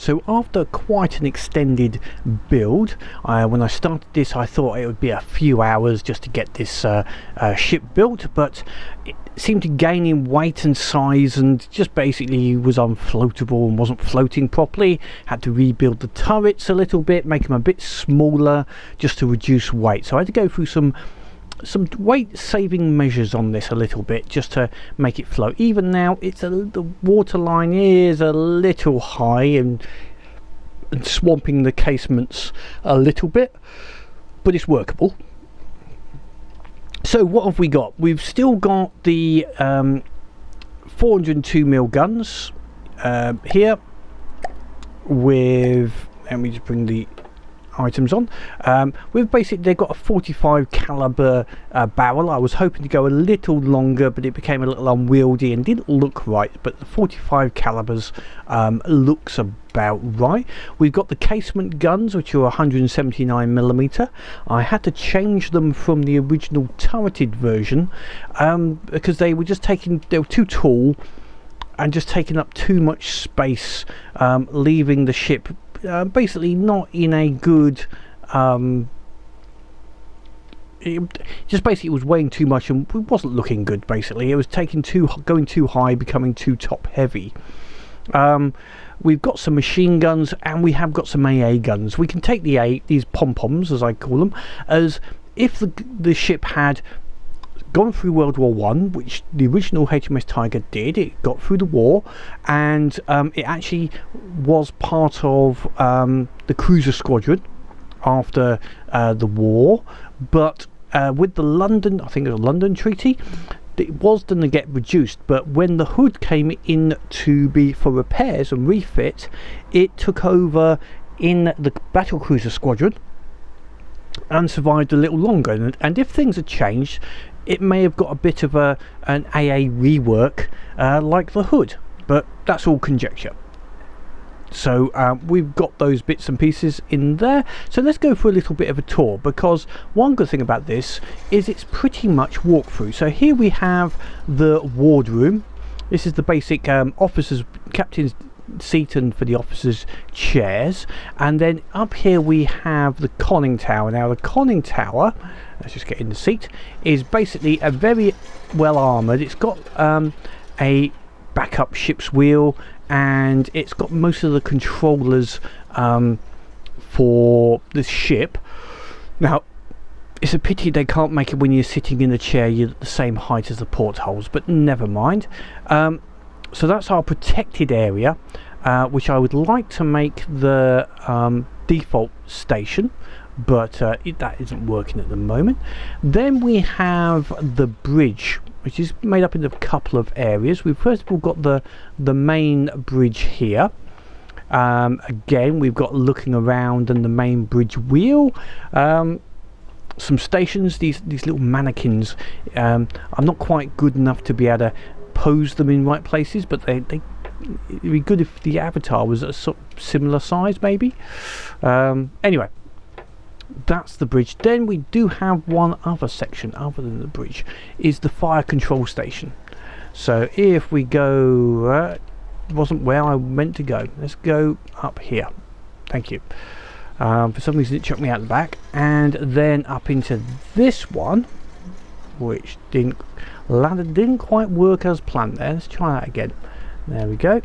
So after quite an extended build, when I started this I thought it would be a few hours just to get this ship built, but it seemed to gain in weight and size and just basically was unfloatable and wasn't floating properly. Had to rebuild the turrets a little bit, make them a bit smaller just to reduce weight. So I had to go through some weight saving measures on this a little bit just to make it float. Even now the waterline is a little high and swamping the casements a little bit, but it's workable. So what have we got? We've still got the 402mm guns here with, let me just bring the items on. We've basically, they've got a 45 caliber barrel. I was hoping to go a little longer, but it became a little unwieldy and didn't look right, but the 45 calibers looks about right. We've got the casement guns, which are 179mm. I had to change them from the original turreted version because they were just they were too tall and just taking up too much space, leaving the ship basically not in a good just basically it was weighing too much and it wasn't looking good. Basically it was going too high, becoming too top heavy. We've got some machine guns and we have got some AA guns. We can take these pom-poms, as I call them, as if the ship had gone through World War One, which the original HMS Tiger did. It got through the war, and it actually was part of the cruiser squadron after the war. But with the London, I think it was a London Treaty, it was going to get reduced. But when the Hood came in to be for repairs and refit, it took over in the Battlecruiser squadron and survived a little longer. And if things had changed, it may have got a bit of an AA rework like the Hood, but that's all conjecture. So we've got those bits and pieces in there. So let's go for a little bit of a tour, because one good thing about this is it's pretty much walkthrough. So here we have the wardroom. This is the basic officers, captain's seat and for the officers' chairs, and then up here we have the conning tower. Now the conning tower, let's just get in the seat, is basically a very well armoured. It's got a backup ship's wheel, and it's got most of the controllers for the ship. Now it's a pity they can't make it when you're sitting in the chair, you're the same height as the portholes, but never mind. So that's our protected area, which I would like to make the default station, but that isn't working at the moment. Then we have the bridge, which is made up in a couple of areas. We've first of all got the main bridge here. Again, we've got looking around and the main bridge wheel. Some stations, these little mannequins. I'm not quite good enough to be able to pose them in right places, but it'd be good if the avatar was a sort of similar size, maybe. Anyway, that's the bridge. Then we do have one other section other than the bridge, is the fire control station. So if we go, wasn't where I meant to go. Let's go up here. Thank you. For some reason it chucked me out the back, and then up into this one, which didn't quite work as planned there. Let's try that again. There we go.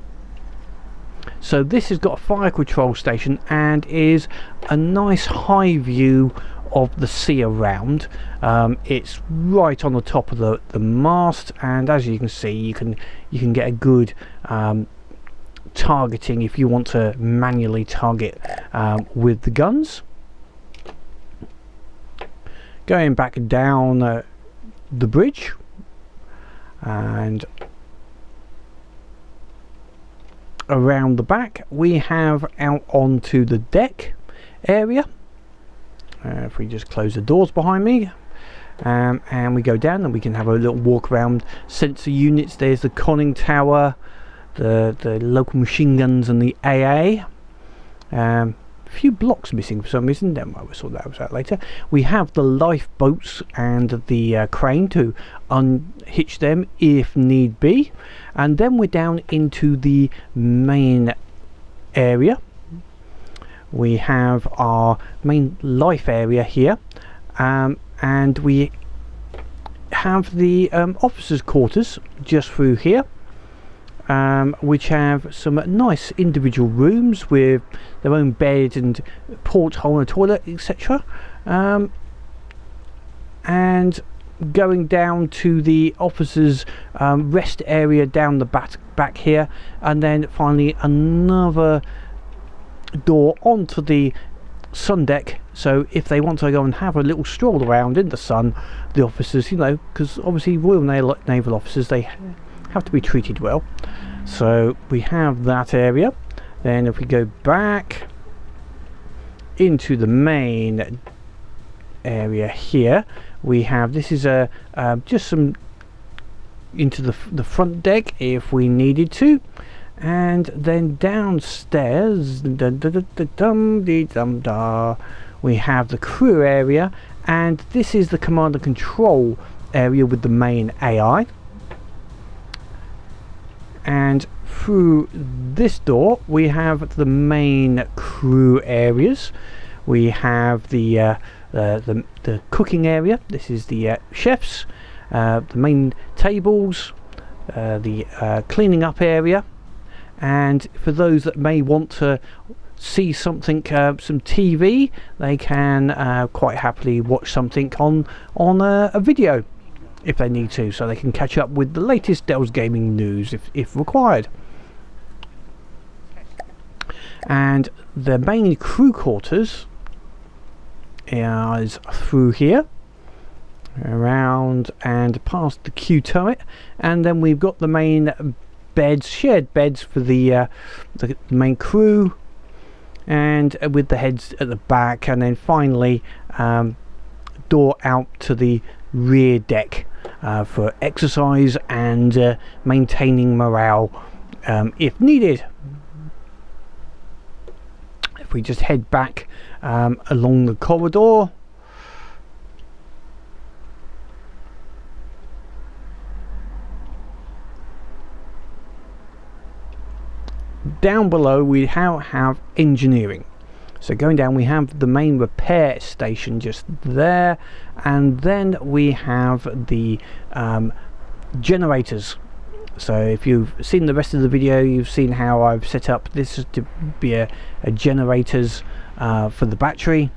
So this has got a fire control station and is a nice high view of the sea around. It's right on the top of the mast, and as you can see, you can get a good targeting if you want to manually target with the guns. Going back down the bridge and around the back, we have out onto the deck area. If we just close the doors behind me, and we go down, and we can have a little walk around sensor units. There's the conning tower, the local machine guns, and the AA. A few blocks missing for some reason. Then we'll sort that out later. We have the lifeboats and the crane to unhitch them if need be, and then we're down into the main area, we have our main life area here, and we have the officers' quarters just through here, which have some nice individual rooms with their own bed and porthole and a toilet, etc. And going down to the officers' rest area down the back here, and then finally another door onto the sun deck, so if they want to go and have a little stroll around in the sun, the officers, you know, because obviously Royal Naval officers, they have to be treated well. So we have that area. Then if we go back into the main area here, we have, this is a just some into the front deck if we needed to, and then downstairs we have the crew area, and this is the command and control area with the main AI. And through this door we have the main crew areas. We have the cooking area. This is the chefs, the main tables, the cleaning up area, and for those that may want to see something, some TV, they can quite happily watch something on a video if they need to, so they can catch up with the latest Dell's gaming news if required. And the main crew quarters is through here, around and past the Q turret, and then we've got the main beds, shared beds for the main crew, and with the heads at the back, and then finally door out to the rear deck for exercise and maintaining morale if needed. If we just head back along the corridor, down below we have engineering. So going down we have the main repair station just there, and then we have the generators. So if you've seen the rest of the video, you've seen how I've set up this to be a generators for the battery.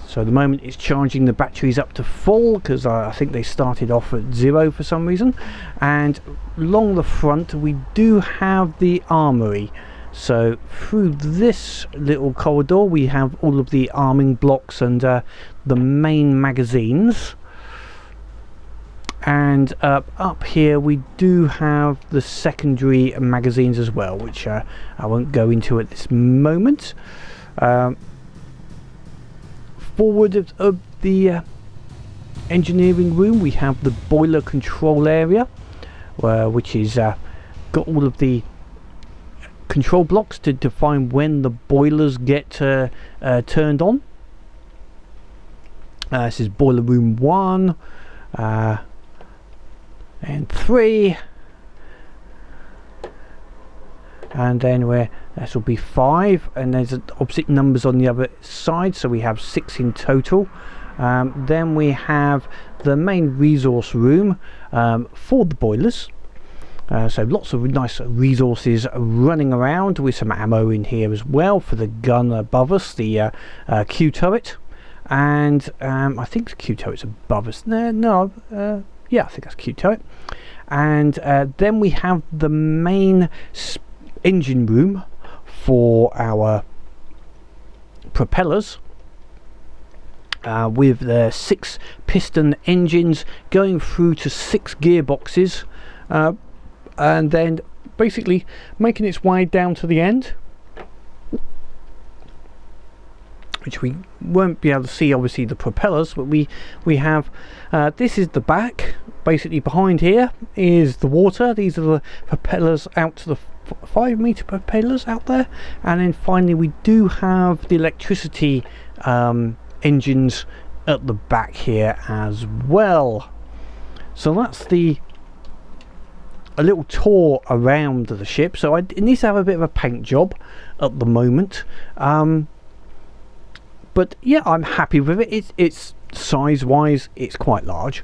So at the moment it's charging the batteries up to full, because I think they started off at 0 for some reason. And along the front we do have the armory. So through this little corridor we have all of the arming blocks and the main magazines. And up here we do have the secondary magazines as well, which I won't go into at this moment. Forward of the engineering room we have the boiler control area, which is got all of the control blocks to define when the boilers get turned on. This is boiler room 1 and 3, and then this will be 5, and there's opposite numbers on the other side, so we have 6 in total. Then we have the main resource room for the boilers, so lots of nice resources running around, with some ammo in here as well for the gun above us, the Q turret. And I think the Q turret's above us. Yeah, I think that's Q turret. And then we have the main engine room for our propellers, with the 6 piston engines going through to 6 gearboxes, and then basically making its way down to the end, which we won't be able to see obviously the propellers, but we have this is the back. Basically behind here is the water. These are the propellers out to the 5-meter propellers out there, and then finally we do have the electricity engines at the back here as well. So that's the a little tour around the ship. So it needs to have a bit of a paint job at the moment, but yeah, I'm happy with it. It's size wise, it's quite large.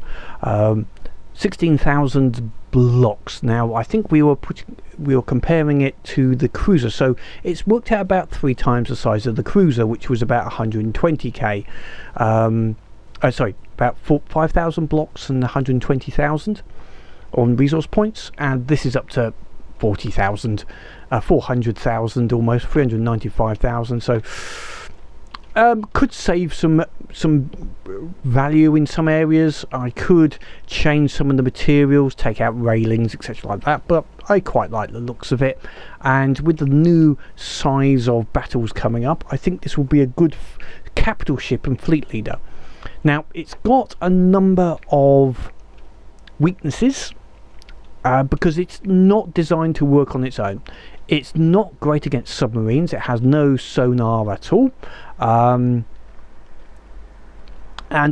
16,000 blocks. Now I think we were comparing it to the cruiser, so it's worked out about 3 times the size of the cruiser, which was about 120k. Sorry, about 5,000 blocks and 120,000 on resource points, and this is up to 40,000, 400,000, almost 395,000. So could save some value in some areas. I could change some of the materials, take out railings, etc. like that, but I quite like the looks of it. And with the new size of battles coming up, I think this will be a good capital ship and fleet leader. Now it's got a number of weaknesses because it's not designed to work on its own. It's not great against submarines. It has no sonar at all, and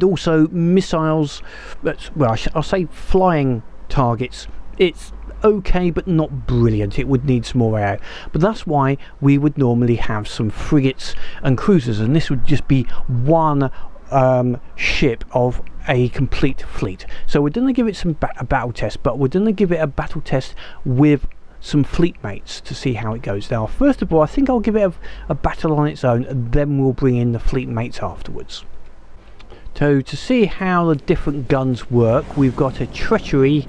also missiles. Well, I'll say flying targets. It's okay, but not brilliant. It would need some more air, but that's why we would normally have some frigates and cruisers, and this would just be one ship of a complete fleet. So we're going to give it some a battle test, but we're going to give it a battle test with some fleet mates to see how it goes. Now first of all, I think I'll give it a battle on its own, and then we'll bring in the fleet mates afterwards. So to see how the different guns work, we've got a treachery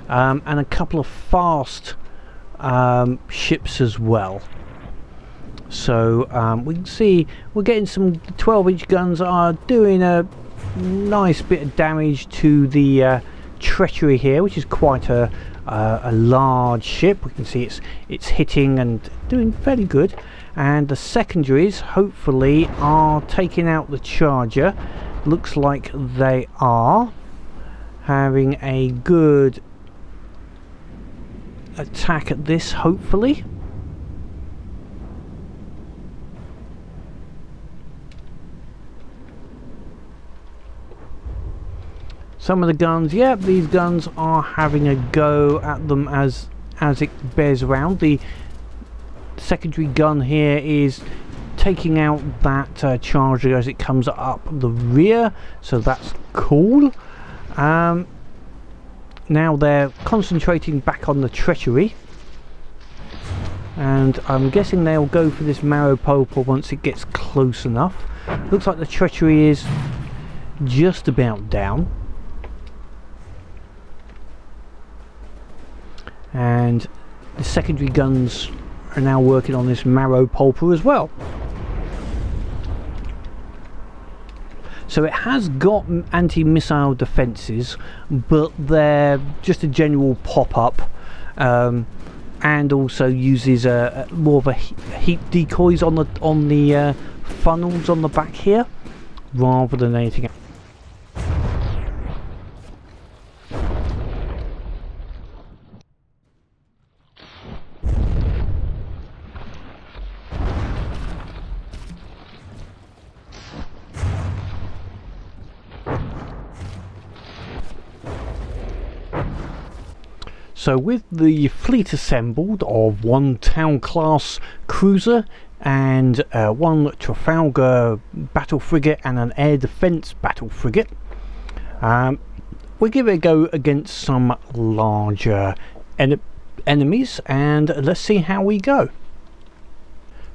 and a couple of fast ships as well. So we can see we're getting some 12-inch guns are doing a nice bit of damage to the treachery here, which is quite a large ship. We can see it's hitting and doing fairly good, and the secondaries hopefully are taking out the charger. Looks like they are having a good attack at this, hopefully. Some of the guns, yeah, these guns are having a go at them as it bears around. The secondary gun here is taking out that charger as it comes up the rear, so that's cool. Now they're concentrating back on the treachery, and I'm guessing they'll go for this marrow pulper once it gets close enough. Looks like the treachery is just about down, and the secondary guns are now working on this marrow pulper as well. So it has got anti-missile defences, but they're just a general pop-up, and also uses more of a heat decoys on the funnels on the back here, rather than anything else. So with the fleet assembled of one town class cruiser and one Trafalgar battle frigate and an air defence battle frigate, we'll give it a go against some larger enemies, and let's see how we go.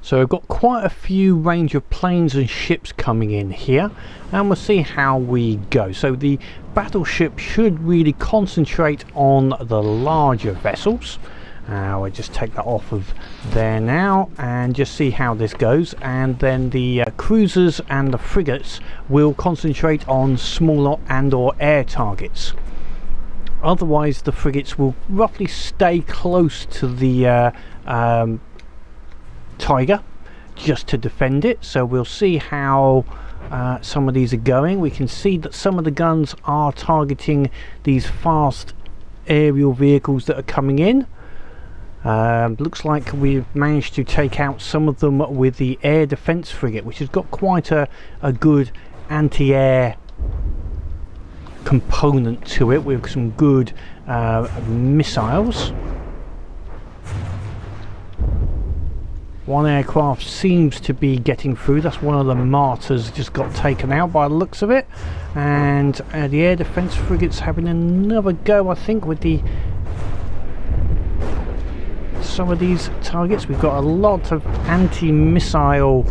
So I've got quite a few range of planes and ships coming in here, and we'll see how we go. So the battleship should really concentrate on the larger vessels. I'll just take that off of there now and just see how this goes, and then the cruisers and the frigates will concentrate on smaller and or air targets. Otherwise the frigates will roughly stay close to the Tiger just to defend it. So we'll see how some of these are going. We can see that some of the guns are targeting these fast aerial vehicles that are coming in. Looks like we've managed to take out some of them with the air defense frigate, which has got quite a good anti-air component to it with some good missiles. One aircraft seems to be getting through. That's one of the martyrs, just got taken out by the looks of it. And the air defence frigate's having another go, I think, with some of these targets. We've got a lot of anti-missile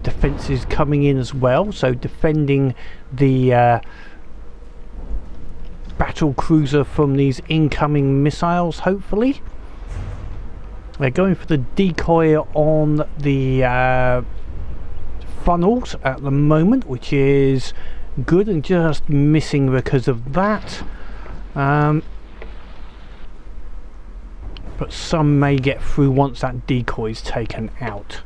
defences coming in as well, so defending the battle cruiser from these incoming missiles, hopefully. They're going for the decoy on the funnels at the moment, which is good, and just missing because of that. But some may get through once that decoy is taken out.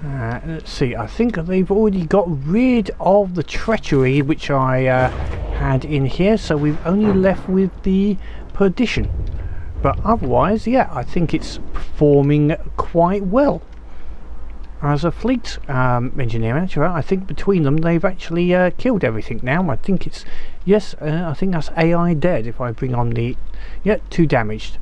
Let's see, I think they've already got rid of the treachery which I had in here, so we've only left with the perdition. But otherwise, yeah, I think it's performing quite well as a fleet. Engineer manager, I think between them they've actually killed everything now. I think it's, yes, I think that's AI dead if I bring on the, yeah, 2 damaged.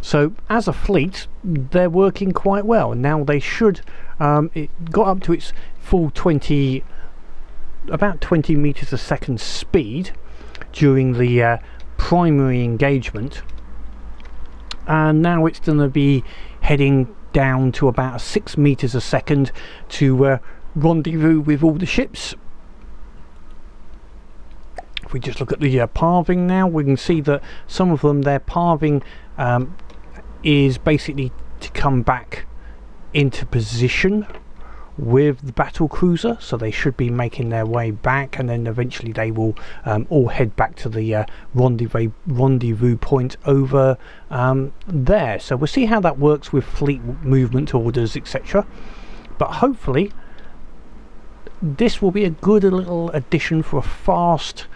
So as a fleet they're working quite well, and now they should, it got up to its full about 20 meters a second speed during the primary engagement, and now it's going to be heading down to about 6 meters a second to rendezvous with all the ships. If we just look at the parving now, we can see that some of them, their parving is basically to come back into position with the battle cruiser, so they should be making their way back, and then eventually they will all head back to the rendezvous point over there. So we'll see how that works with fleet movement orders, etc. But hopefully this will be a good little addition for a fast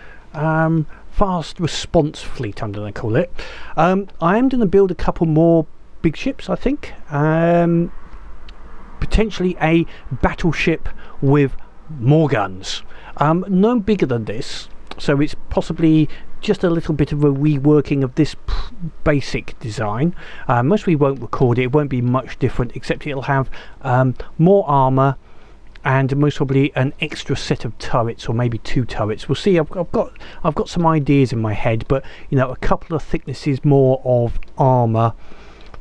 response fleet, I'm going to call it. I am going to build a couple more big ships, I think. Potentially a battleship with more guns. No bigger than this, so it's possibly just a little bit of a reworking of this basic design. Most we won't record it, it won't be much different, except it'll have more armour and most probably an extra set of turrets, or maybe 2 turrets. We'll see. I've got some ideas in my head, but you know, a couple of thicknesses more of armour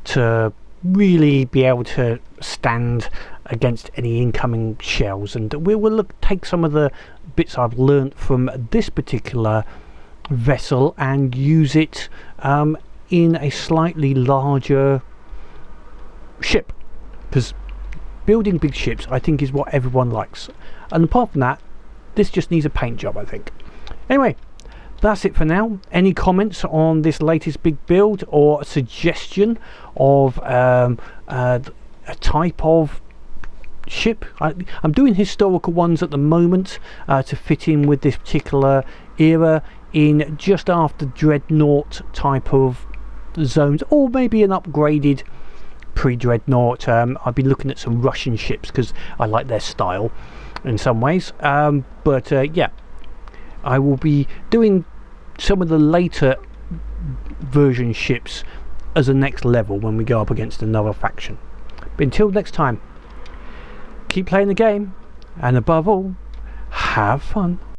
to really be able to stand against any incoming shells. And we will take some of the bits I've learnt from this particular vessel and use it in a slightly larger ship, because building big ships, I think, is what everyone likes. And apart from that, this just needs a paint job, I think. Anyway, that's it for now. Any comments on this latest big build, or a suggestion of a type of ship? I'm doing historical ones at the moment to fit in with this particular era, in just after dreadnought type of zones, or maybe an upgraded pre-dreadnought. I've been looking at some Russian ships because I like their style in some ways, but yeah, I will be doing some of the later version ships as a next level when we go up against another faction. But until next time, keep playing the game, and above all, have fun.